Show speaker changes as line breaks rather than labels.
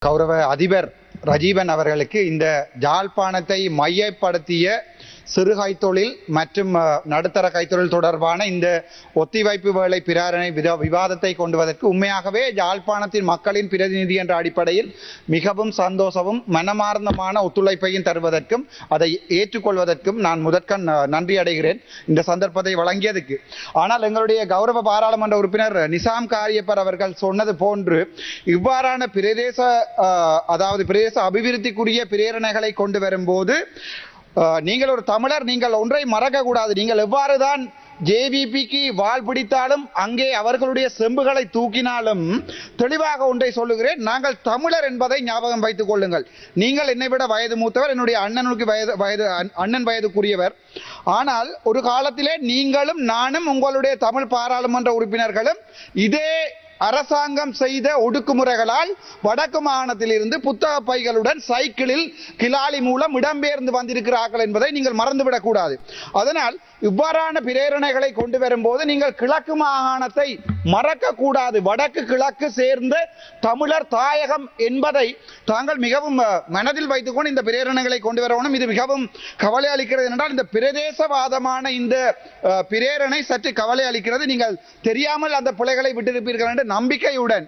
கௌரவ அதிபர் ரஜீவன் அவர்களுக்கு இந்த யாழ்ப்பாணத்தை மையப்படுத்திய சிறு கைத்தொழில் மற்றும் நடுத்தர கைத்தொழில் தொடர்பான இந்த ஒத்திவைப்பு வேலை பிரேரணை விவாதத்தை கொண்டுவதற்கு உண்மையாகவே யாழ்ப்பாணத்தின் மக்களின் பிரதிநிதி என்ற அடிப்படையில் மிகவும் சந்தோஷமும் மனமார்ந்தமான ஒத்துழைப்பையும் தருவதற்கும் அதை ஏற்றுக்கொள்வதற்கும் நான் முதற்கண் நன்றி அடைகிறேன் இந்த சந்தர்ப்பத்தை வழங்கியதுக்கு. ஆனால் எங்களுடைய கௌரவ பாராளுமன்ற உறுப்பினர் நிசாம் காரியப்பர் அவர்கள் சொன்னது போன்று இவ்வாறான பிரதேச அபிவிருத்திக்குரிய பிரேரணைகளை கொண்டு வரும்போது நீங்கள் ஒரு தமிழர், நீங்கள் ஒன்றை மறக்க கூடாது. நீங்கள் எவ்வாறுதான் ஜேவிபிக்கு வால் பிடித்தாலும் அங்கே அவர்களுடைய செம்புகளை தூக்கினாலும் தெளிவாக ஒன்றை சொல்லுகிறேன், நாங்கள் தமிழர் என்பதை ஞாபகம் வைத்துக் கொள்ளுங்கள். நீங்கள் என்னை விட வயது மூத்தவர், என்னுடைய அண்ணன் வயதுக்குரியவர். ஆனால் ஒரு காலத்திலே நீங்களும் நானும் உங்களுடைய தமிழ் பாராளுமன்ற உறுப்பினர்களும் இதே அரசாங்கம் செய்த ஒடுக்குமுறைகளால் வடக்கு மாகாணத்தில் இருந்து புத்தக பைகளுடன் சைக்கிளில் கிளாலி மூலம் இடம்பெயர்ந்து வந்திருக்கிறார்கள் என்பதை நீங்கள் மறந்துவிடக் கூடாது. அதனால் இவ்வாறான பிரேரணைகளை கொண்டு வரும்போது நீங்கள் கிழக்கு மாகாணத்தை மறக்க கூடாது. வடக்கு கிழக்கு சேர்ந்த தமிழர் தாயகம் என்பதை தாங்கள் மிகவும் மனதில் வைத்துக்கொண்டு இந்த பிரேரணைகளை கொண்டு வரணும். இது மிகவும் கவலை அளிக்கிறது. என்றால் இந்த பிரதேசவாதமான இந்த பிரேரணை சற்று கவலை அளிக்கிறது. நீங்கள் தெரியாமல் அந்த பிள்ளைகளை விட்டிருப்பீர்கள் என்று நம்பிக்கையுடன்